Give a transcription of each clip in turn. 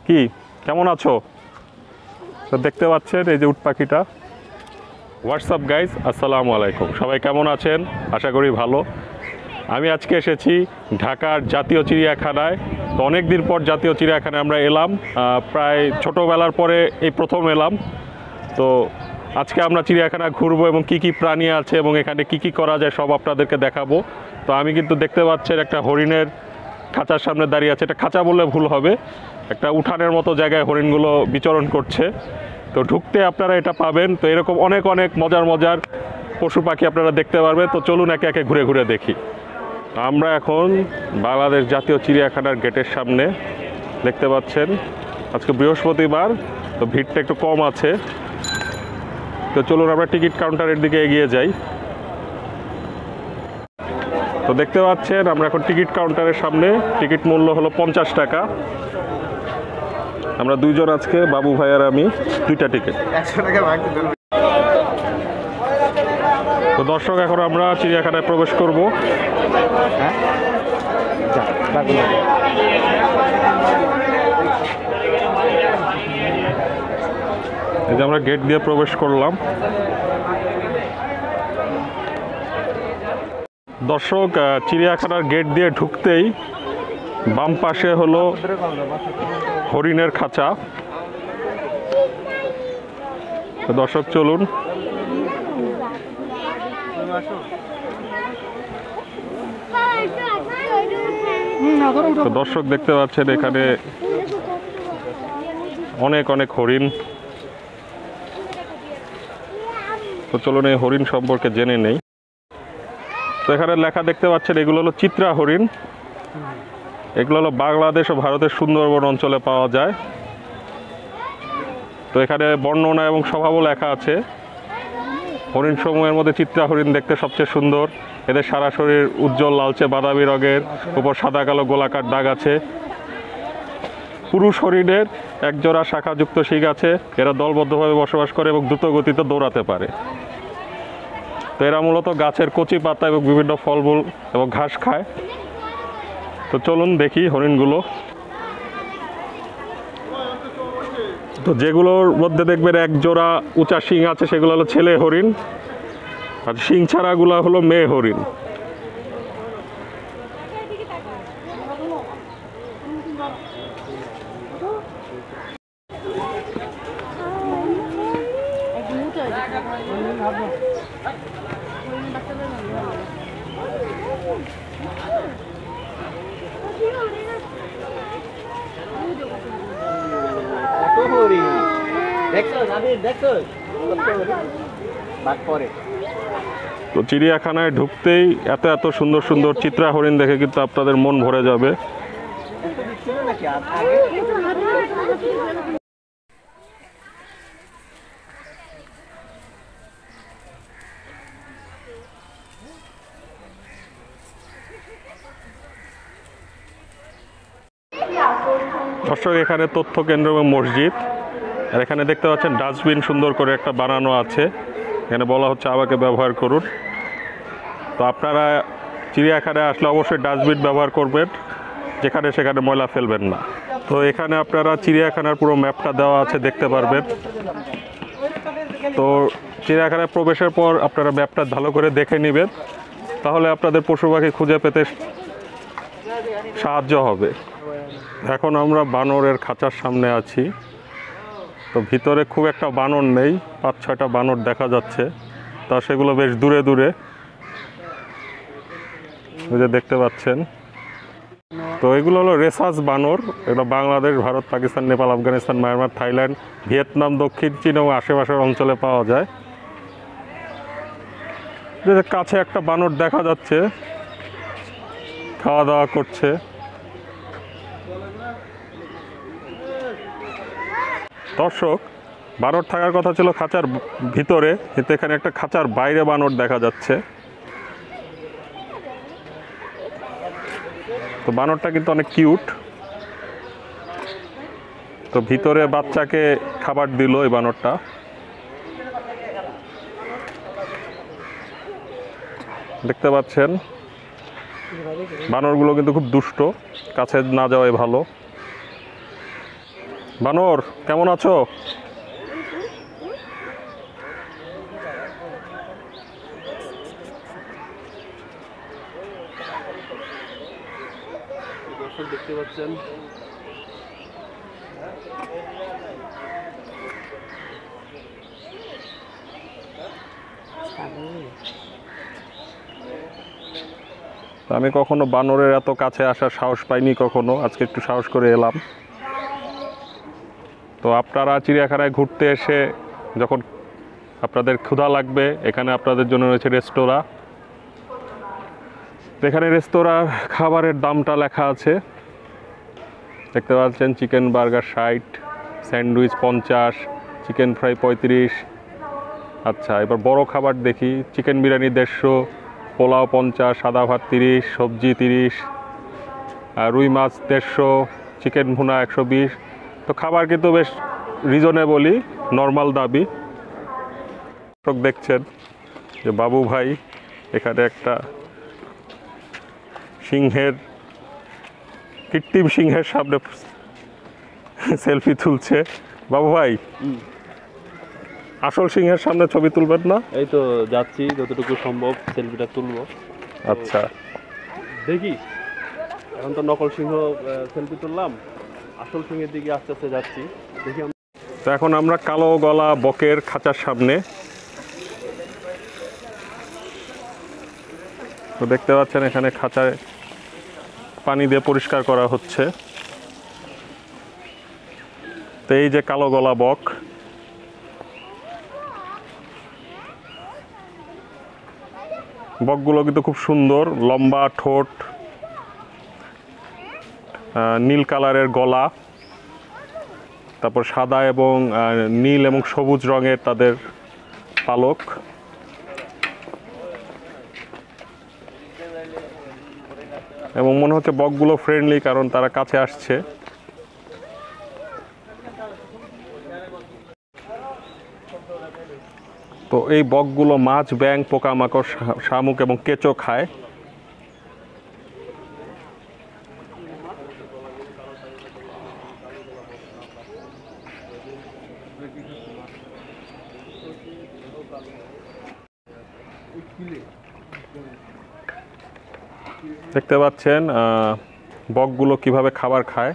কি কেমন আছো? তো দেখতে পাচ্ছেন এই যে উট পাখিটা। হোয়াটসঅ্যাপ গাইজ, আসসালামু আলাইকুম। সবাই কেমন আছেন? আশা করি ভালো। আমি আজকে এসেছি ঢাকার জাতীয় চিড়িয়াখানায়। তো অনেক দিন পর জাতীয় চিড়িয়াখানায় আমরা এলাম, প্রায় ছোটোবেলার পরে এই প্রথম এলাম। তো আজকে আমরা চিড়িয়াখানা ঘুরবো এবং কি কি প্রাণী আছে এবং এখানে কি কি করা যায় সব আপনাদেরকে দেখাবো। তো আমি কিন্তু দেখতে পাচ্ছেন একটা হরিণের খাঁচার সামনে দাঁড়িয়ে আছে। এটা খাঁচা বললে ভুল হবে, একটা উঠানের মতো জায়গায় হরিণগুলো বিচরণ করছে। তো ঢুকতে আপনারা এটা পাবেন। তো এরকম অনেক অনেক মজার মজার পশু পাখি আপনারা দেখতে পারবেন। তো চলুন একে একে ঘুরে ঘুরে দেখি। আমরা এখন বাংলাদেশ জাতীয় চিড়িয়াখানার গেটের সামনে। দেখতে পাচ্ছেন আজকে বৃহস্পতিবার, তো ভিড়টা একটু কম আছে। তো চলুন আমরা টিকিট কাউন্টারের দিকে এগিয়ে যাই। তো দেখতে পাচ্ছেন আমরা এখন টিকিট কাউন্টারের সামনে। টিকিট মূল্য হলো 50 টাকা। আমরা দুইজন আজকে, বাবু ভাই আর আমি, দুইটা টিকিট 100 টাকা। তো দর্শক, এখন আমরা চিড়িয়াখানায় প্রবেশ করব। এই যে আমরা গেট দিয়ে প্রবেশ করলাম। দর্শক, চিড়িয়াখানার গেট দিয়ে ঢুকতেই বাম পাশে হলো হরিণের খাঁচা। তো দর্শক চলুন। তো দর্শক দেখতে পাচ্ছেন এখানে অনেক অনেক হরিণ। তো চলুন এই হরিণ সম্পর্কে জেনে নেই। তো এখানে লেখা দেখতে পাচ্ছেন, এগুলো হলো চিত্রা হরিণ। এগুলো হলো বাংলাদেশ ও ভারতের সুন্দরবন অঞ্চলে পাওয়া যায়। তো এখানে বর্ণনা এবং স্বভাবও লেখা আছে। হরিণ সমূহের মধ্যে চিত্রা হরিণ দেখতে সবচেয়ে সুন্দর। এদের সারা শরীর উজ্জ্বল লালচে বাদামি রঙের, উপর সাদা কালো গোলাকার দাগ আছে। পুরুষ হরিণের একজোড়া শাখাযুক্ত শিং আছে। এরা দলবদ্ধভাবে বসবাস করে এবং দ্রুত গতিতে দৌড়াতে পারে। তো এরা মূলত গাছের কচি পাতা এবং বিভিন্ন ফলমূল এবং ঘাস খায়। তো চলুন দেখি হরিণগুলো। তো যেগুলোর মধ্যে দেখবেন এক জোড়া উঁচা শিং আছে, সেগুলো হলো ছেলে হরিণ, আর শিং ছাড়াগুলো হলো মেয়ে হরিণ। তো চিড়িয়াখানায় ঢুকতেই এত এত সুন্দর সুন্দর চিত্রা হরিণ দেখে কিন্তু আপনাদের মন ভরে যাবে। দর্শক, এখানে তথ্য কেন্দ্র এবং মসজিদ। আর এখানে দেখতে পাচ্ছেন ডাস্টবিন সুন্দর করে একটা বানানো আছে। এখানে বলা হচ্ছে আমাকে ব্যবহার করুন। তো আপনারা চিড়িয়াখানায় আসলে অবশ্যই ডাস্টবিন ব্যবহার করবেন, যেখানে সেখানে ময়লা ফেলবেন না। তো এখানে আপনারা চিড়িয়াখানার পুরো ম্যাপটা দেওয়া আছে, দেখতে পারবেন। তো চিড়িয়াখানায় প্রবেশের পর আপনারা ম্যাপটা ভালো করে দেখে নেবেন, তাহলে আপনাদের পশু পাখি খুঁজে পেতে সাহায্য হবে। এখন আমরা বানরের খাঁচার সামনে আছি। তো ভিতরে খুব একটা বানর নেই, 5-6টা বানর দেখা যাচ্ছে। তা সেগুলো বেশ দূরে দূরে, ওই যে দেখতে পাচ্ছেন। তো এগুলো হলো রেসাস বানর। এগুলো Bangladesh, Bharat, Pakistan, Nepal, Afghanistan, Myanmar, Thailand, Vietnam, দক্ষিণ চীন এবং আশেপাশের অঞ্চলে পাওয়া যায়। যে কাছে একটা বানর দেখা যাচ্ছে, খাওয়া দাওয়া করছে। দর্শক, বানর থাকার কথা ছিল খাঁচার ভিতরে, কিন্তু এখানে একটা খাঁচার বাইরে বানর দেখা যাচ্ছে। তো বানরটা কিন্তু অনেক কিউট। তো ভিতরে বাচ্চাকে খাবার দিল এই বানরটা। দেখতে পাচ্ছেন বানরগুলো কিন্তু খুব দুষ্ট, কাছে না যাওয়াই ভালো। বানর কেমন আছো? দর্শক দেখতে পাচ্ছেন আমি কখনো বানরের এত কাছে আসার সাহস পাইনি কখনো, আজকে একটু সাহস করে এলাম। তো আপনারা চিড়িয়াখানায় ঘুরতে এসে যখন আপনাদের ক্ষুধা লাগবে, এখানে আপনাদের জন্য রয়েছে রেস্তোরাঁ। এখানে রেস্তোরাঁর খাবারের দামটা লেখা আছে, দেখতে পাচ্ছেন। Chicken burger 60, sandwich 50, chicken fry 35। আচ্ছা, এবার বড় খাবার দেখি। চিকেন বিরিয়ানি 150, পোলাও 50, সাদা ভাত 30, সবজি 30, আর রুই মাছ 150, চিকেন ভুনা 120। তো খাবার কিন্তু বেশ রিজনেবলই, নর্মাল দাবি। দেখছেন যে বাবু ভাই এখানে একটা সিংহের, কৃত্রিম সিংহের সামনে সেলফি তুলছে। বাবু ভাই, আসল সিংহের সামনে ছবি তুলবেন না? এই তো যাচ্ছি, যতটুকু সম্ভব সেলফিটা তুলবো। আচ্ছা, দেখি, এখন তো নকল সিংহ সেলফি তুললাম, আসল সিংহের দিকে আস্তে আস্তে যাচ্ছি। দেখি তো এখন আমরা কালো গলা বকের খাঁচার সামনে। তো দেখতে পাচ্ছেন এখানে খাঁচায় পানি দিয়ে পরিষ্কার করা হচ্ছে। তো এই যে কালো গলা বক, বকগুলো কিন্তু খুব সুন্দর, লম্বা ঠোঁট, নীল কালারের গলা, তারপর সাদা এবং নীল এবং সবুজ রঙের তাদের পালক। এবং মনে হচ্ছে বকগুলো ফ্রেন্ডলি, কারণ তারা কাছে আসছে। তো এই বকগুলো মাছ, ব্যাঙ, পোকামাকড়, শামুক এবং কেঁচো খায়। দেখতে পাচ্ছেন বকগুলো কিভাবে খাবার খায়।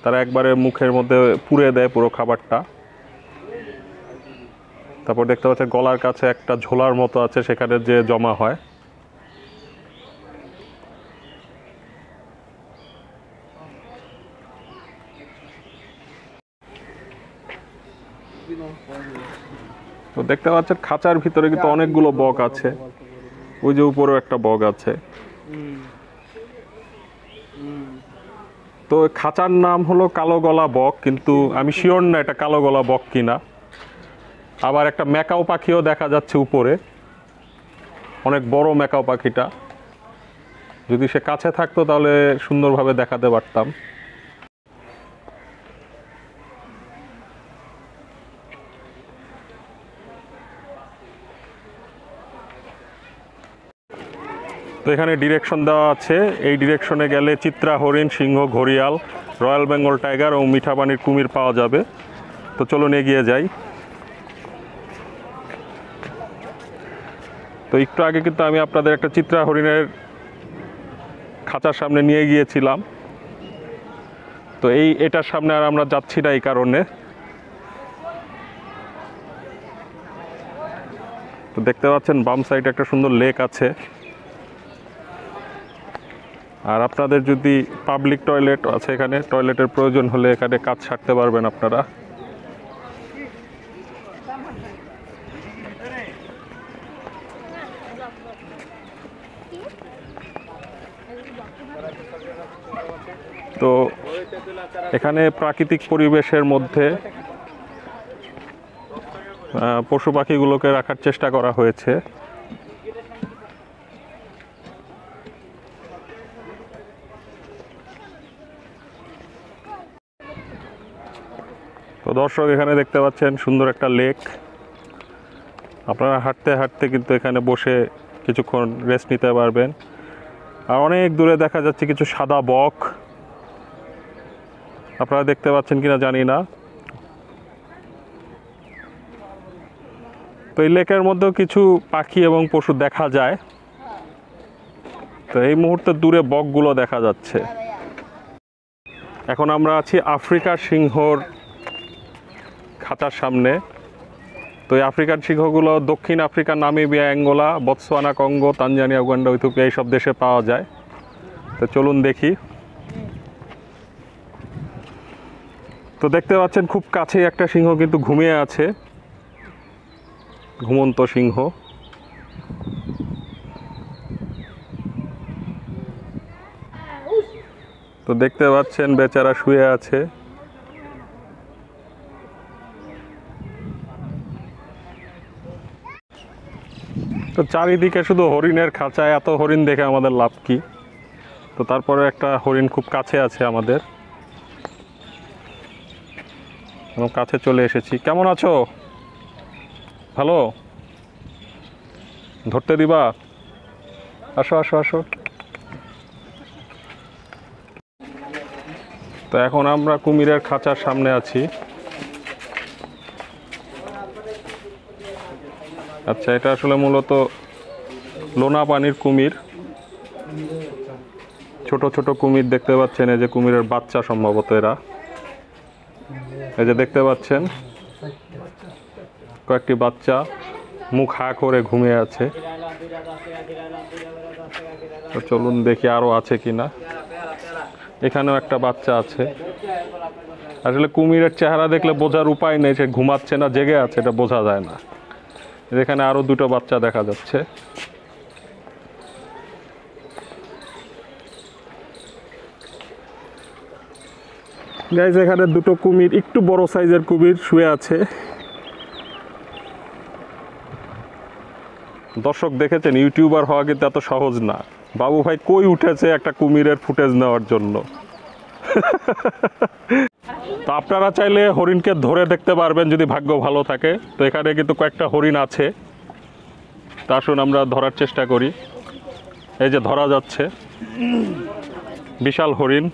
তারা একবারে মুখের মধ্যে পুরে দেয় পুরো খাবারটা। তারপর দেখতে পাচ্ছেন গলার কাছে একটা ঝোলার মতো আছে, সেখানে যে জমা হয়। তো দেখতে পাচ্ছেন খাঁচার ভিতরে কিন্তু অনেকগুলো বক আছে। ওই যে উপরেও একটা বক আছে। তো খাঁচার নাম হলো কালো গলা বক, কিন্তু আমি শিওর না এটা কালো গলা বক কিনা। আবার একটা ম্যাকাও পাখিও দেখা যাচ্ছে উপরে, অনেক বড় ম্যাকাও পাখিটা। যদি সে কাছে থাকতো তাহলে সুন্দরভাবে দেখাতে পারতাম। তো এখানে ডিরেকশন দেওয়া আছে, এই ডিরেকশনে গেলে চিত্রা হরিণ, সিংহ, ঘড়িয়াল, রয়্যাল বেঙ্গল টাইগার এবং মিঠা পানির কুমির পাওয়া যাবে। তো চলুন এগিয়ে যাই। তো একটু আগে কিন্তু আমি আপনাদের একটা চিত্রা হরিণের খাঁচার সামনে নিয়ে গিয়েছিলাম। তো এটার সামনে আর আমরা যাচ্ছি না এই কারণে। তো দেখতে পাচ্ছেন বাম সাইডে একটা সুন্দর লেক আছে। আর আপনাদের যদি পাবলিক টয়লেট আছে, এখানে টয়লেটের প্রয়োজন হলে এখানে কাজ সারতে পারবেন আপনারা। তো এখানে প্রাকৃতিক পরিবেশের মধ্যে পশু পাখিগুলোকে রাখার চেষ্টা করা হয়েছে। তো দর্শক এখানে দেখতে পাচ্ছেন সুন্দর একটা লেক। আপনারা হাঁটতে হাঁটতে কিন্তু এখানে বসে কিছুক্ষণ রেস্ট নিতে পারবেন। আর অনেক দূরে দেখা যাচ্ছে কিছু সাদা বক, আপনারা দেখতে পাচ্ছেন কিনা জানি না। তো এই লেকের মধ্যেও কিছু পাখি এবং পশু দেখা যায়। তো এই মুহূর্তে দূরে বকগুলো দেখা যাচ্ছে। এখন আমরা আছি আফ্রিকার সিংহর খাঁচার সামনে। তো এই আফ্রিকান সিংহগুলো দক্ষিণ Africa, Namibia, Angola, Botswana, Congo, Tanzania, Uganda, Ethiopia এইসব দেশে পাওয়া যায়। তো চলুন দেখি। তো দেখতে পাচ্ছেন খুব কাছেই একটা সিংহ কিন্তু ঘুমিয়ে আছে, ঘুমন্ত সিংহ। তো দেখতে পাচ্ছেন বেচারা শুয়ে আছে। তো চারিদিকে শুধু হরিণের খাঁচা, এত হরিণ দেখে আমাদের লাভ কি? তো তারপরে একটা হরিণ খুব কাছে আছে আমাদের, কাছে চলে এসেছি। কেমন আছো? ভালো? ধরতে দিবা? আসো আসো আসো। তো এখন আমরা কুমিরের খাঁচার সামনে আছি। আচ্ছা, এটা আসলে মূলত লোনা পানির কুমির। ছোট ছোট কুমির দেখতে পাচ্ছেন, এই যে কুমিরের বাচ্চা সম্ভবত এরা। এই যে দেখতে পাচ্ছেন কয়েকটি বাচ্চা মুখ হা করে ঘুমিয়ে আছে। তো চলুন দেখি আরো আছে কিনা। এখানেও একটা বাচ্চা আছে। আসলে কুমিরের চেহারা দেখলে বোঝার উপায় নেই সে ঘুমাচ্ছে না জেগে আছে, এটা বোঝা যায় না। এখানে আরো দুটো বাচ্চা দেখা যাচ্ছে। গাইজ, এখানে দুটো কুমির, একটু বড় সাইজের কুমির শুয়ে আছে। দর্শক দেখেছেন, ইউটিউবার হওয়া কিন্তু এত সহজ না। বাবু ভাই কই উঠেছে একটা কুমিরের ফুটেজ নেওয়ার জন্য। তো আপনারা চাইলে হরিণকে ধরে দেখতে পারবেন যদি ভাগ্য ভালো থাকে। তো এখানে কিন্তু কয়েকটা হরিণ আছে। তা আসুন আমরা ধরার চেষ্টা করি। এই যে ধরা যাচ্ছে বিশাল হরিণ।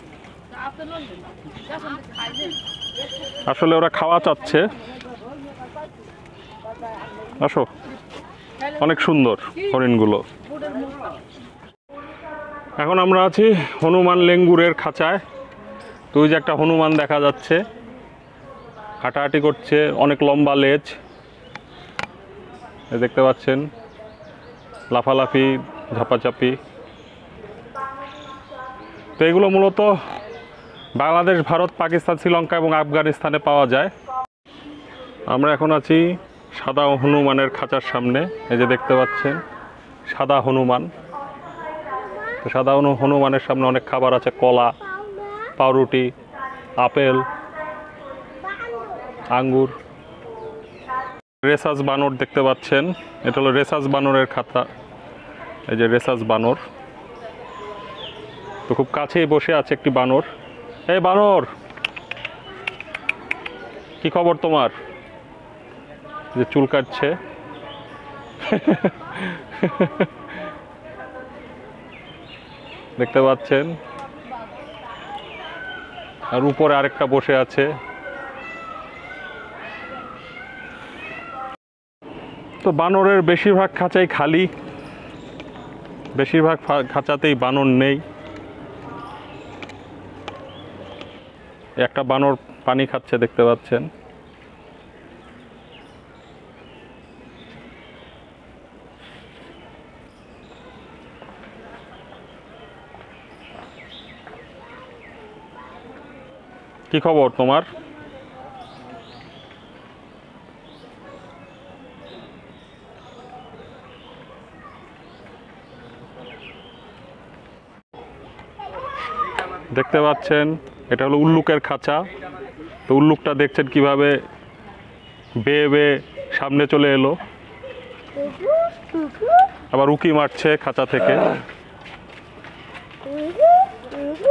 আসলে ওরা খাওয়া চাচ্ছে। আসো, অনেক সুন্দর হরিণগুলো। এখন আমরা আছি হনুমান লেঙ্গুরের খাঁচায়। তো ওই যে একটা হনুমান দেখা যাচ্ছে, হাঁটাহাঁটি করছে, অনেক লম্বা লেজ দেখতে পাচ্ছেন, লাফালাফি, ঝাপাঝাপি। তো এগুলো মূলত বাংলাদেশ, ভারত, পাকিস্তান, শ্রীলঙ্কা এবং আফগানিস্তানে পাওয়া যায়। আমরা এখন আছি সাদা হনুমানের খাঁচার সামনে। এই যে দেখতে পাচ্ছেন সাদা হনুমান। তো সাদা হনুমানের সামনে অনেক খাবার আছে, কলা, পাউরুটি, আপেল, আঙ্গুর। রেসাস বানর দেখতে পাচ্ছেন, এটা হলো রেসাস বানরের খাঁচা। এই যে রেসাস বানর। তো খুব কাছেই বসে আছে একটি বানর। এই বানর, কি খবর তোমার? যে চুল কাটছে। দেখতে পাচ্ছেন, আর উপরে আরেকটা বসে আছে। তো বানরের বেশিরভাগ খাঁচাই খালি, বেশিরভাগ খাঁচাতেই বানর নেই। একটা বানর পানি খাচ্ছে দেখতে পাচ্ছেন। কি খবর তোমার? দেখতে পাচ্ছেন এটা হলো উল্লুকের খাঁচা। তো উল্লুকটা দেখছেন কিভাবে বেয়ে বেয়ে সামনে চলে এলো, আবার উকি মারছে খাঁচা থেকে।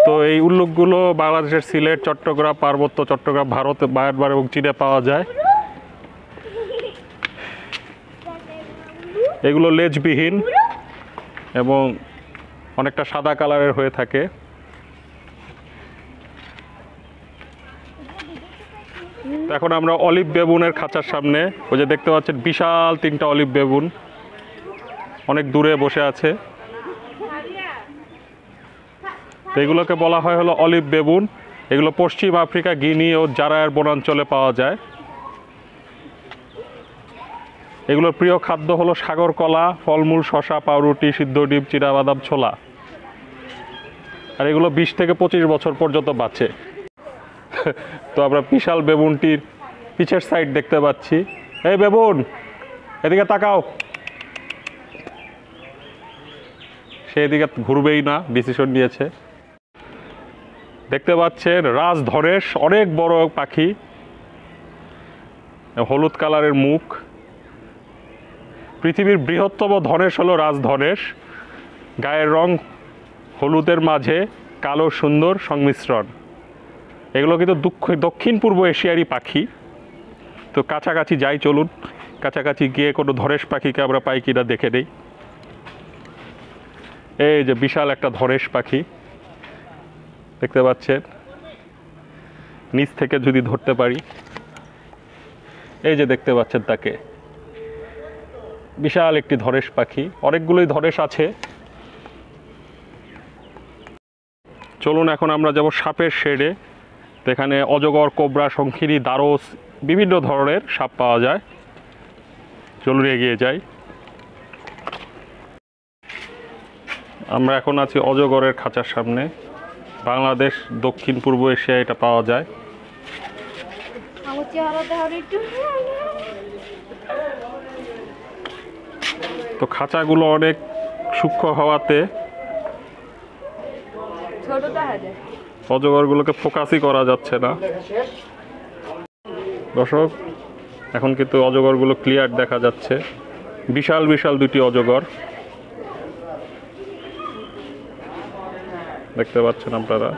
তো এই উল্লুকগুলো বাংলাদেশের সিলেট, চট্টগ্রাম, পার্বত্য চট্টগ্রাম, ভারত, বায়ারবার এবং চীনে পাওয়া যায়। এগুলো লেজবিহীন এবং অনেকটা সাদা কালারের হয়ে থাকে। এখন আমরা অলিভ বেবুনের খাঁচার সামনে, ওই যে দেখতে পাচ্ছেন বিশাল 3টা অলিভ বেবুন অনেক দূরে বসে আছে। তো এগুলোকে বলা হয় হলো অলিভ বেবুন। এগুলো পশ্চিম আফ্রিকা, গিনি ও জারায়ের বনাঞ্চলে পাওয়া যায়। এগুলোর প্রিয় খাদ্য হলো সাগর কলা, ফলমূল, শসা, পাউরুটি, সিদ্ধ ডিম, চিনাবাদাম, ছোলা। আর এগুলো 20 থেকে 25 বছর পর্যন্ত বাঁচে। তো আমরা বিশাল বেবুনটির পিছের সাইড দেখতে পাচ্ছি। এই বেবুন, এদিকে তাকাও। সে এদিকে ঘুরবেই না, ডিসিশন নিয়েছে। দেখতে পাচ্ছেন রাজধনেশ, অনেক বড় পাখি, হলুদ কালারের মুখ। পৃথিবীর বৃহত্তম ধনেশ হলো রাজধনেশ। গায়ের রং হলুদের মাঝে কালো সুন্দর সংমিশ্রণ। এগুলো কিন্তু দক্ষিণ পূর্ব এশিয়ারই পাখি। তো কাছাকাছি যাই, চলুন কাছাকাছি গিয়ে কোনো ধনেশ পাখিকে আমরা পাই কিনা দেখে নেই। এই যে বিশাল একটা ধনেশ পাখি দেখতে পাচ্ছেন, নিচ থেকে যদি ধরতে পারি, এই যে দেখতে পাচ্ছেন তাকে, বিশাল একটি ধনেশ পাখি। অনেকগুলোই ধনেশ আছে। চলুন এখন আমরা যাব সাপের শেডে। এখানে অজগর, কোবরা, শঙ্খিনী, দারস, বিভিন্ন ধরনের সাপ পাওয়া যায়। চলুন এগিয়ে যাই। আমরা এখন আছি অজগরের খাঁচার সামনে। বাংলাদেশ, দক্ষিণ পূর্ব এশিয়ায় এটা পাওয়া যায়। তো খাঁচাগুলো অনেক সূক্ষ্ম হওয়াতে অজগরগুলোকে ফোকাসই করা যাচ্ছে না। দর্শক, এখন কিন্তু অজগরগুলো ক্লিয়ার দেখা যাচ্ছে। বিশাল বিশাল 2টি অজগর দেখতে পাচ্ছেন আপনারা।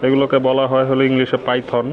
এগুলোকে বলা হয় হলো ইংলিশে পাইথন।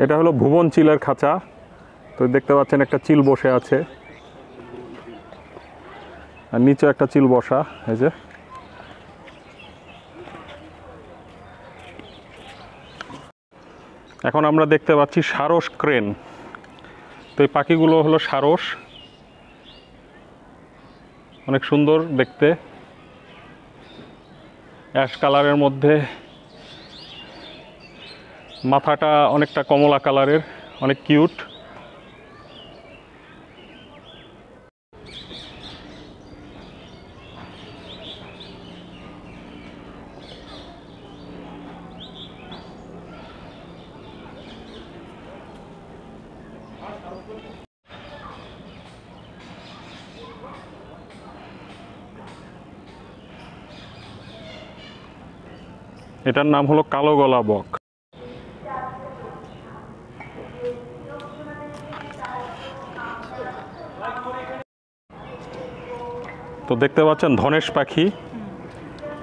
এটা হলো ভুবন চিলের খাঁচা। তো দেখতে পাচ্ছেন একটা চিল বসে আছে, আর নিচে একটা চিল বসা। এই যে এখন আমরা দেখতে পাচ্ছি সারস ক্রেন। তো এই পাখিগুলো হলো সারস, অনেক সুন্দর দেখতে, অ্যাশ কালারের মধ্যে, মাথাটা অনেকটা কমলা কালারের, অনেক কিউট। এটার নাম হলো কালো গলা বক। তো দেখতে পাচ্ছেন ধনেশ পাখি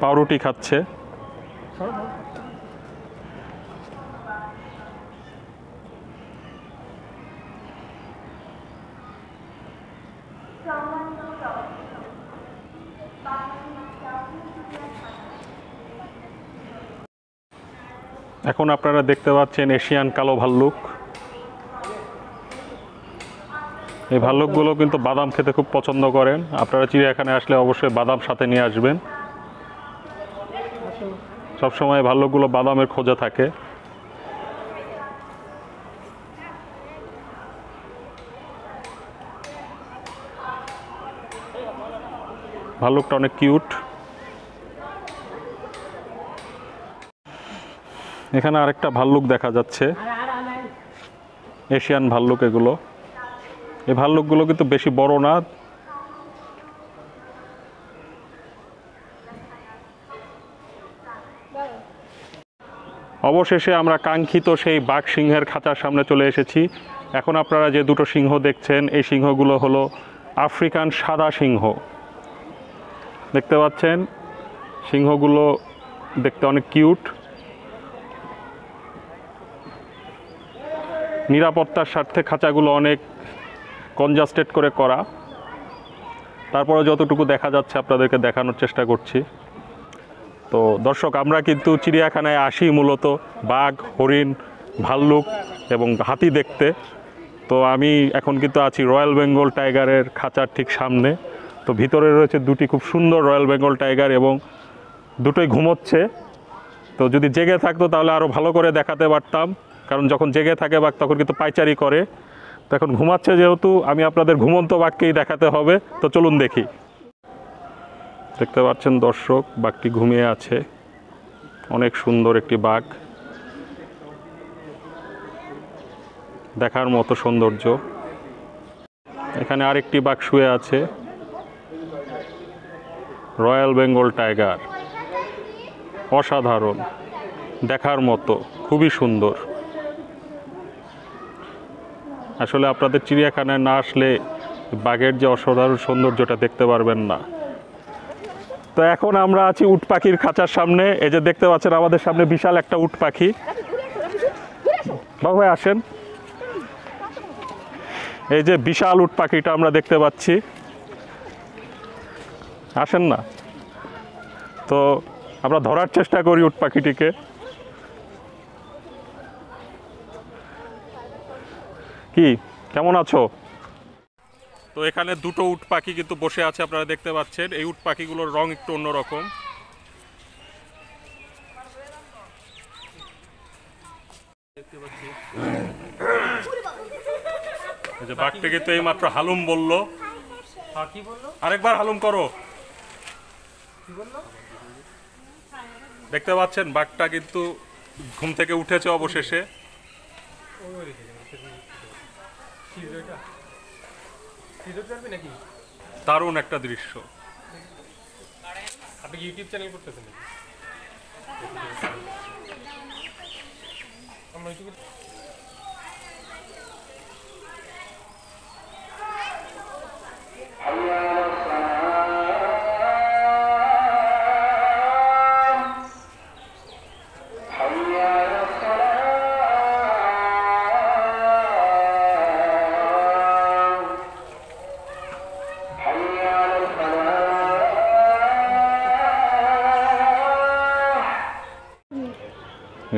পাউরুটি খাচ্ছে। এখন আপনারা দেখতে পাচ্ছেন এশিয়ান কালো ভাল্লুক। এই ভাল্লুকগুলো কিন্তু বাদাম খেতে খুব পছন্দ করেন। আপনারা চিড়িয়াখানায় আসলে অবশ্যই বাদাম সাথে নিয়ে আসবেন। সবসময় ভাল্লুকগুলো বাদামের খোঁজে থাকে। ভাল্লুকটা অনেক কিউট। এখানে আরেকটা ভাল্লুক দেখা যাচ্ছে, এশিয়ান ভাল্লুক এগুলো। এই ভাল্লুকগুলো কিন্তু বেশি বড় না। অবশেষে আমরা কাঙ্ক্ষিত সেই বাঘ সিংহের খাঁচার সামনে চলে এসেছি। এখন আপনারা যে দুটো সিংহ দেখছেন, এই সিংহগুলো হলো আফ্রিকান সাদা সিংহ। দেখতে পাচ্ছেন সিংহগুলো দেখতে অনেক কিউট। নিরাপত্তার স্বার্থে খাঁচাগুলো অনেক কনজাস্টেড করে করা। তারপরে যতটুকু দেখা যাচ্ছে আপনাদেরকে দেখানোর চেষ্টা করছি। তো দর্শক, আমরা কিন্তু চিড়িয়াখানায় আসি মূলত বাঘ, হরিণ, ভাল্লুক এবং হাতি দেখতে। তো আমি এখন কিন্তু আছি রয়্যাল বেঙ্গল টাইগারের খাঁচার ঠিক সামনে। তো ভিতরে রয়েছে দুটি খুব সুন্দর রয়্যাল বেঙ্গল টাইগার এবং দুটোই ঘুমোচ্ছে। তো যদি জেগে থাকতো তাহলে আরও ভালো করে দেখাতে পারতাম, কারণ যখন জেগে থাকে বাঘ তখন কিন্তু পায়চারি করে। তো এখন ঘুমাচ্ছে যেহেতু আমি আপনাদের ঘুমন্ত বাঘকেই দেখাতে হবে। তো চলুন দেখি। দেখতে পাচ্ছেন দর্শক, বাঘটি ঘুমিয়ে আছে। অনেক সুন্দর একটি বাঘ, দেখার মতো সৌন্দর্য। এখানে আরেকটি বাঘ শুয়ে আছে, রয়্যাল বেঙ্গল টাইগার। অসাধারণ, দেখার মতো, খুবই সুন্দর। আসলে আপনাদের চিড়িয়াখানায় না আসলে বাঘের যে অসাধারণ সৌন্দর্যটা দেখতে পারবেন না। তো এখন আমরা আছি উট পাখির খাঁচার সামনে। এই যে দেখতে পাচ্ছেন আমাদের সামনে বিশাল একটা উট পাখি। বাবু ভাই আসেন। এই যে বিশাল উট পাখিটা আমরা দেখতে পাচ্ছি, আসেন না। তো আমরা ধরার চেষ্টা করি উট পাখিটিকে। কি, কেমন আছো? তো এখানে দুটো উট পাখি কিন্তু বসে আছে, আপনারা দেখতে পাচ্ছেন। এই উট পাখিগুলোর রং একটু অন্যরকম। এই যে বাঘটা কিন্তু এই মাত্র হালুম বললো। আরেকবার হালুম করো। দেখতে পাচ্ছেন বাঘটা কিন্তু ঘুম থেকে উঠেছে অবশেষে। দারুণ একটা দৃশ্য। আপনি ইউটিউব চ্যানেল করতেছেন?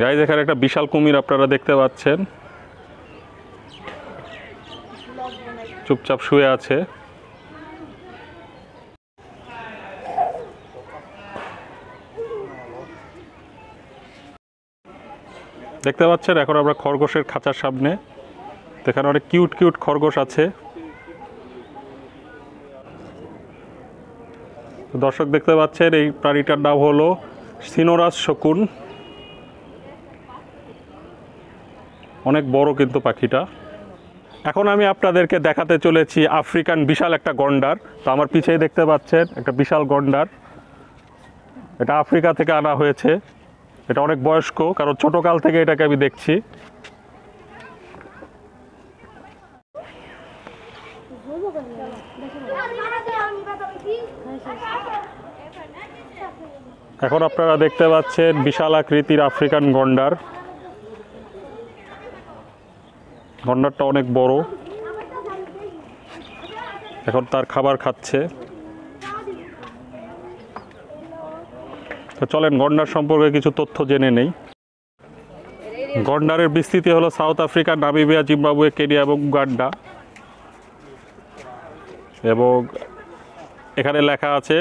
গাইজ, এখানে একটা বিশাল কুমির আপনারা দেখতে পাচ্ছেন, চুপচাপ শুয়ে আছে। দেখতে পাচ্ছেন এখন আমরা খরগোশের খাঁচার সামনে। এখানে অনেক কিউট কিউট খরগোশ আছে। দর্শক দেখতে পাচ্ছেন এই প্রাণীটার নাম হলো সিনোরাস শকুন। অনেক বড় কিন্তু পাখিটা। এখন আমি আপনাদেরকে দেখাতে চলেছি আফ্রিকান বিশাল একটা গন্ডার। তো আমার পিছেই দেখতে পাচ্ছেন একটা বিশাল গন্ডার। এটা আফ্রিকা থেকে আনা হয়েছে। এটা অনেক বয়স্ক, কারণ ছোটকাল থেকে এটাকে আমি দেখছি। এখন আপনারা দেখতে পাচ্ছেন বিশাল আকৃতির আফ্রিকান গন্ডার। গন্ডারটা অনেক বড়, এখন তার খাবার খাচ্ছে। তো চলেন গন্ডার সম্পর্কে কিছু তথ্য জেনে নেই। গন্ডারের বিস্তৃতি হলো south Africa, Namibia, Zimbabwe, Kenya এবং উগান্ডা। এবং এখানে লেখা আছে,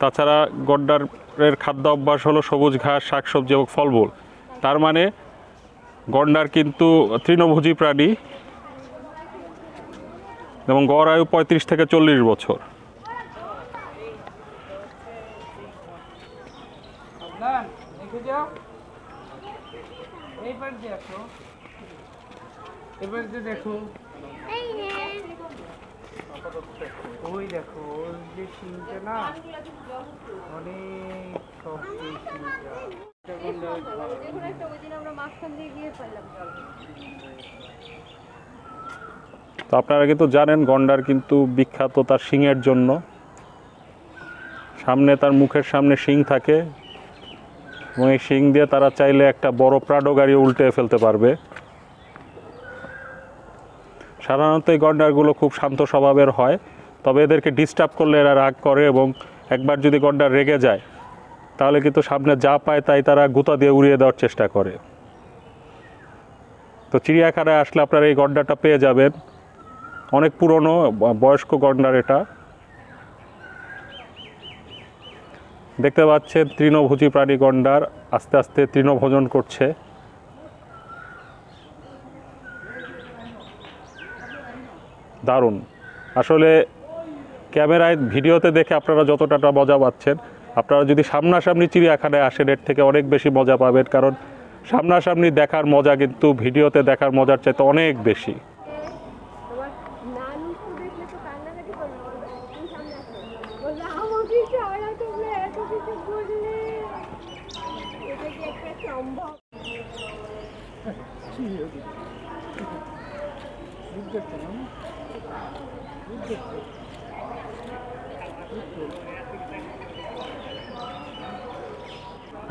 তাছাড়া গন্ডারের খাদ্য অভ্যাস হলো সবুজ ঘাস, শাকসবজি এবং ফলমূল। তার মানে গন্ডার কিন্তু তৃণভোজী প্রাণী এবং গড় আয়ু 35 থেকে 40 বছর। দেখো ওই দেখো ওর যে সিনটা না অনেক শক্ত তো আপনারা কিন্তু জানেন গন্ডার কিন্তু বিখ্যাত তার শিংয়ের জন্য। সামনে তার মুখের সামনে শিং থাকে এবং এই শিং দিয়ে তারা চাইলে একটা বড় প্রাডো গাড়ি উল্টে ফেলতে পারবে। সাধারণত এই গন্ডারগুলো খুব শান্ত স্বভাবের হয়, তবে এদেরকে ডিস্টার্ব করলে এরা রাগ করে এবং একবার যদি গন্ডার রেগে যায় তাহলে কিন্তু সামনে যা পায় তাই তারা গুঁতা দিয়ে উড়িয়ে দেওয়ার চেষ্টা করে। তো চিড়িয়াখানায় আসলে আপনারা এই গন্ডারটা পেয়ে যাবেন। অনেক পুরনো বয়স্ক গন্ডার এটা। দেখতে পাচ্ছেন তৃণভোজী প্রাণী গন্ডার আস্তে আস্তে তৃণভোজন করছে। দারুণ। আসলে ক্যামেরায় ভিডিওতে দেখে আপনারা যতটা মজা পাচ্ছেন, আপনারা যদি সামনাসামনি চিড়িয়াখানায় আসেন এর থেকে অনেক বেশি মজা পাবেন, কারণ সামনাসামনি দেখার মজা কিন্তু ভিডিওতে দেখার মজার চাইতে অনেক বেশি।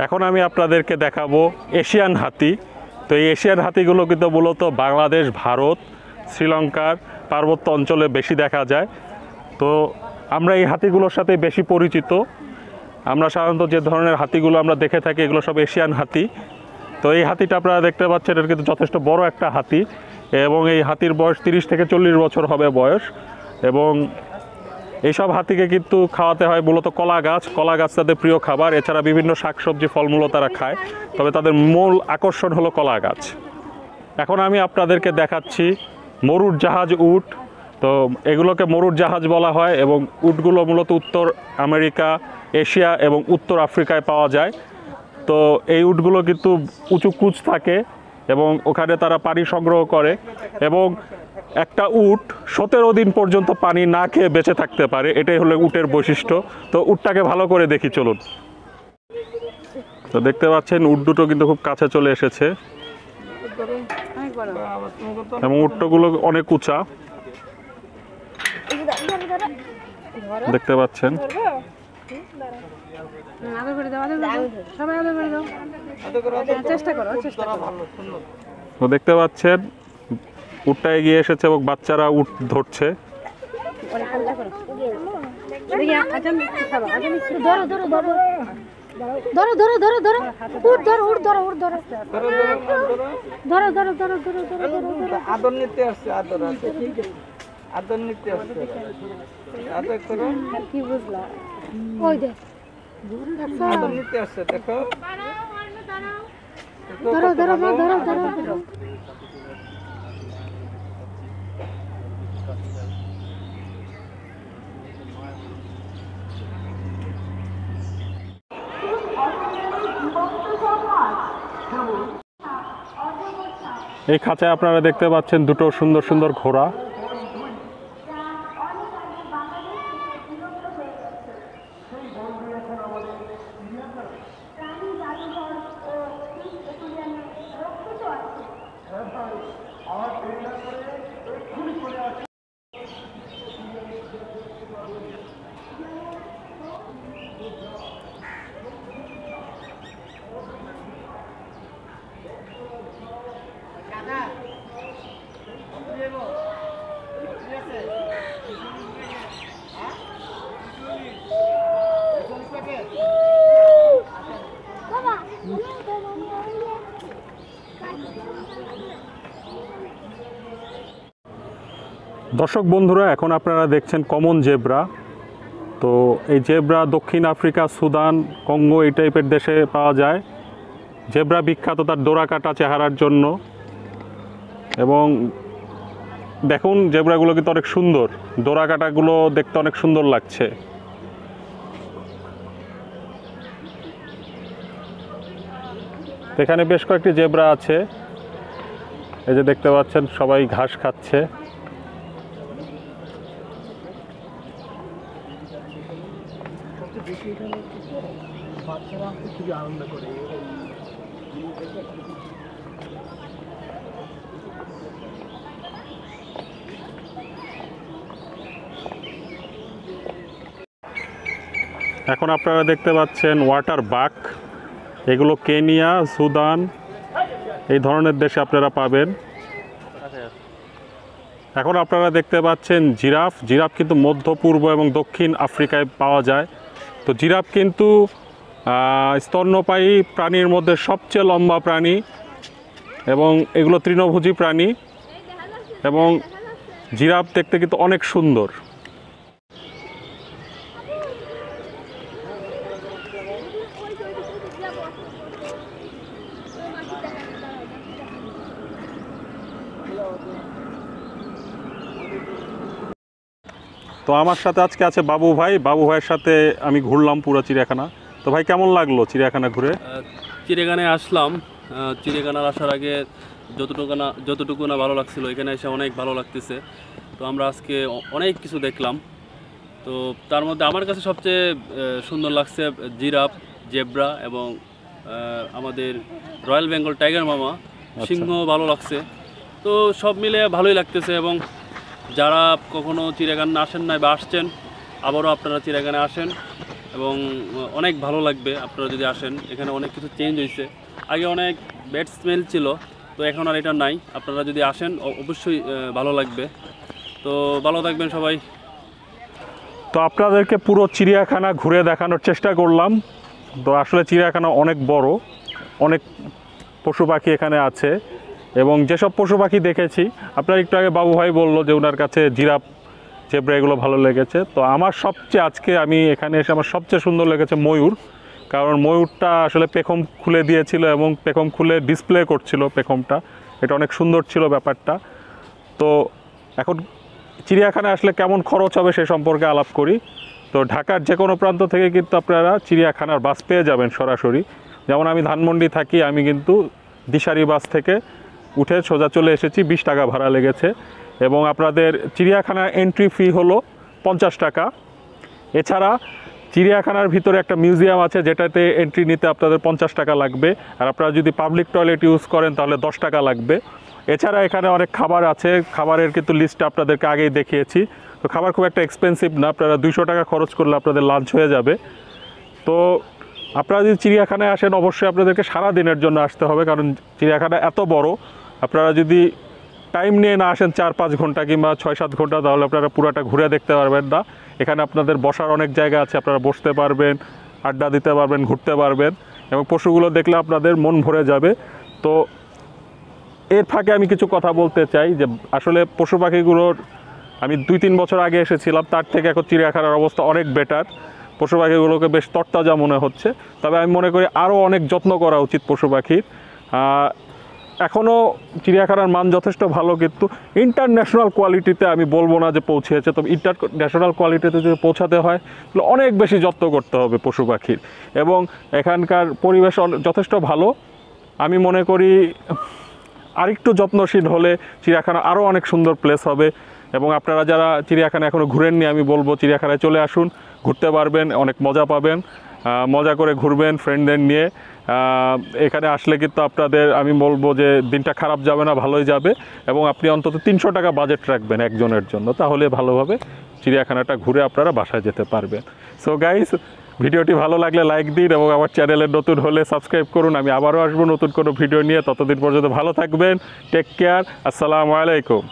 এখন আমি আপনাদেরকে দেখাবো এশিয়ান হাতি। তো এই এশিয়ান হাতিগুলো কিন্তু মূলত বাংলাদেশ, ভারত, শ্রীলঙ্কার পার্বত্য অঞ্চলে বেশি দেখা যায়। তো আমরা এই হাতিগুলোর সাথে বেশি পরিচিত। আমরা সাধারণত যে ধরনের হাতিগুলো আমরা দেখে থাকি এগুলো সব এশিয়ান হাতি। তো এই হাতিটা আপনারা দেখতে পাচ্ছেন, এটা কিন্তু যথেষ্ট বড় একটা হাতি এবং এই হাতির বয়স 30 থেকে 40 বছর হবে বয়স। এবং এইসব হাতিকে কিন্তু খাওয়াতে হয় মূলত কলা গাছ তাদের প্রিয় খাবার। এছাড়া বিভিন্ন শাকসবজি ফলমূলও তারা খায়, তবে তাদের মূল আকর্ষণ হলো কলা গাছ। এখন আমি আপনাদেরকে দেখাচ্ছি মরুর জাহাজ উট। তো এগুলোকে মরুর জাহাজ বলা হয় এবং উটগুলো মূলত উত্তর আমেরিকা, এশিয়া এবং উত্তর আফ্রিকায় পাওয়া যায়। তো এই উটগুলো কিন্তু উঁচু কুচ থাকে এবং ওখানে তারা পানি সংগ্রহ করে এবং একটা উট 17 দিন পর্যন্ত পানি না খেয়ে বেঁচে থাকতে পারে। এটাই হলো উটের বৈশিষ্ট্য। তো উটটাকে ভালো করে দেখি চলুন। তো দেখতে পাচ্ছেন উট দুটো কিন্তু খুব কাছে চলে এসেছে এবং উটগুলো অনেক উঁচা দেখতে পাচ্ছেন। তো দেখতে পাচ্ছেন উটটা এগিয়ে এসেছে এবং বাচ্চারা উট ধরছে। আদর নিতে আসছে, আদর নিতে আসছে, আদর করো। কি বুঝলা? ওই দেখ আদর নিতে আসছে, দেখো ধরো ধরো ধরো ধরো ধরো। এই খাঁচায় আপনারা দেখতে পাচ্ছেন দুটো সুন্দর সুন্দর ঘোড়া। দর্শক বন্ধুরা, এখন আপনারা দেখছেন কমন জেব্রা। তো এই জেব্রা দক্ষিণ আফ্রিকা, সুদান, কঙ্গো এই টাইপের দেশে পাওয়া যায়। জেব্রা বিখ্যাত তার ডোরাকাটা চেহারার জন্য, এবং দেখুন জেব্রাগুলো কিন্তু অনেক সুন্দর, ডোরাকাটাগুলো দেখতে অনেক সুন্দর লাগছে। এখানে বেশ কয়েকটি জেব্রা আছে, এই যে দেখতে পাচ্ছেন সবাই ঘাস খাচ্ছে। এখন আপনারা দেখতে পাচ্ছেন ওয়াটার বাক, এগুলো কেনিয়া, সুদান এই ধরনের দেশে আপনারা পাবেন। এখন আপনারা দেখতে পাচ্ছেন জিরাফ। জিরাফ কিন্তু মধ্য পূর্ব এবং দক্ষিণ আফ্রিকায় পাওয়া যায়। তো জিরাফ কিন্তু স্তন্যপায়ী প্রাণীর মধ্যে সবচেয়ে লম্বা প্রাণী, এবং এগুলো তৃণভোজী প্রাণী, এবং জিরাফ দেখতে কিন্তু অনেক সুন্দর। তো আমার সাথে আজকে আছে বাবু ভাই। বাবু ভাইয়ের সাথে আমি ঘুরলাম পুরো চিড়িয়াখানা। তো ভাই কেমন লাগলো চিড়িয়াখানা ঘুরে? চিড়িয়াখানায় আসলাম। চিড়িয়াখানার আসার আগে যতটুকু না ভালো লাগছিল, এখানে এসে অনেক ভালো লাগতেছে। তো আমরা আজকে অনেক কিছু দেখলাম। তো তার মধ্যে আমার কাছে সবচেয়ে সুন্দর লাগছে জিরাফ, জেব্রা এবং আমাদের রয়্যাল বেঙ্গল টাইগার মামা, সিংহ ভালো লাগছে। তো সব মিলে ভালোই লাগতেছে, এবং যারা কখনো চিড়িয়াখানা আসেন নাই বা আসছেন, আবারও আপনারা চিড়িয়াখানা আসেন এবং অনেক ভালো লাগবে আপনারা যদি আসেন। এখানে অনেক কিছু চেঞ্জ হয়েছে, আগে অনেক ব্যাড স্মেল ছিল, তো এখন আর এটা নাই। আপনারা যদি আসেন অবশ্যই ভালো লাগবে। তো ভালো থাকবেন সবাই। তো আপনাদেরকে পুরো চিড়িয়াখানা ঘুরে দেখানোর চেষ্টা করলাম। তো আসলে চিড়িয়াখানা অনেক বড়, অনেক পশু পাখি এখানে আছে, এবং যেসব পশু পাখি দেখেছি, আপনার একটু আগে বাবু ভাই বললো যে ওনার কাছে জিরাফ, জেব্রা এগুলো ভালো লেগেছে। তো আমার সবচেয়ে আজকে আমি এখানে এসে আমার সবচেয়ে সুন্দর লেগেছে ময়ূর, কারণ ময়ূরটা আসলে পেখম খুলে দিয়েছিল এবং পেখম খুলে ডিসপ্লে করছিল পেখমটা, এটা অনেক সুন্দর ছিল ব্যাপারটা। তো এখন চিড়িয়াখানায় আসলে কেমন খরচ হবে সে সম্পর্কে আলাপ করি। তো ঢাকার যে কোনো প্রান্ত থেকে কিন্তু আপনারা চিড়িয়াখানার বাস পেয়ে যাবেন সরাসরি। যেমন আমি ধানমন্ডি থাকি, আমি কিন্তু দিশারি বাস থেকে উঠে সোজা চলে এসেছি, 20 টাকা ভাড়া লেগেছে। এবং আপনাদের চিড়িয়াখানার এন্ট্রি ফি হলো 50 টাকা। এছাড়া চিড়িয়াখানার ভিতরে একটা মিউজিয়াম আছে, যেটাতে এন্ট্রি নিতে আপনাদের 50 টাকা লাগবে, আর আপনারা যদি পাবলিক টয়লেট ইউজ করেন তাহলে 10 টাকা লাগবে। এছাড়া এখানে অনেক খাবার আছে, খাবারের কিন্তু লিস্টটা আপনাদেরকে আগেই দেখিয়েছি। তো খাবার খুব একটা এক্সপেন্সিভ না, আপনারা 200 টাকা খরচ করলে আপনাদের লাঞ্চ হয়ে যাবে। তো আপনারা যদি চিড়িয়াখানায় আসেন অবশ্যই আপনাদেরকে সারা দিনের জন্য আসতে হবে, কারণ চিড়িয়াখানা এত বড়। আপনারা যদি টাইম নিয়ে না আসেন 4-5 ঘন্টা কিংবা 6-7 ঘন্টা, তাহলে আপনারা পুরোটা ঘুরে দেখতে পারবেন না। এখানে আপনাদের বসার অনেক জায়গা আছে, আপনারা বসতে পারবেন, আড্ডা দিতে পারবেন, ঘুরতে পারবেন, এবং পশুগুলো দেখলে আপনাদের মন ভরে যাবে। তো এর ফাঁকে আমি কিছু কথা বলতে চাই যে আসলে পশু পাখিগুলোর, আমি 2-3 বছর আগে এসেছিলাম, তার থেকে এখন চিড়িয়াখানার অবস্থা অনেক বেটার। পশু পাখিগুলোকে বেশ তরতাজা মনে হচ্ছে। তবে আমি মনে করি আরও অনেক যত্ন করা উচিত পশু পাখির। এখনও চিড়িয়াখানার মান যথেষ্ট ভালো, কিন্তু ইন্টারন্যাশনাল কোয়ালিটিতে আমি বলবো না যে পৌঁছেছে। তবে ইন্টারন্যাশনাল কোয়ালিটিতে যদি পৌঁছাতে হয় তাহলে অনেক বেশি যত্ন করতে হবে পশু পাখির। এবং এখানকার পরিবেশ যথেষ্ট ভালো। আমি মনে করি আরেকটু যত্নশীল হলে চিড়িয়াখানা আরও অনেক সুন্দর প্লেস হবে। এবং আপনারা যারা চিড়িয়াখানা এখনও ঘুরেননি, আমি বলবো চিড়িয়াখানায় চলে আসুন, ঘুরতে পারবেন, অনেক মজা পাবেন, মজা করে ঘুরবেন ফ্রেন্ডদের নিয়ে। এখানে আসলে কিন্তু আপনাদের আমি বলবো যে দিনটা খারাপ যাবে না, ভালোই যাবে। এবং আপনি অন্তত 300 টাকা বাজেট রাখবেন একজনের জন্য, তাহলে ভালোভাবে চিড়িয়াখানাটা ঘুরে আপনারা বাসায় যেতে পারবেন। সো গাইস, ভিডিওটি ভালো লাগলে লাইক দিন, এবং আমার চ্যানেলে নতুন হলে সাবস্ক্রাইব করুন। আমি আবারও আসবো নতুন কোনো ভিডিও নিয়ে। ততদিন পর্যন্ত ভালো থাকবেন, টেক কেয়ার, আসসালামু আলাইকুম।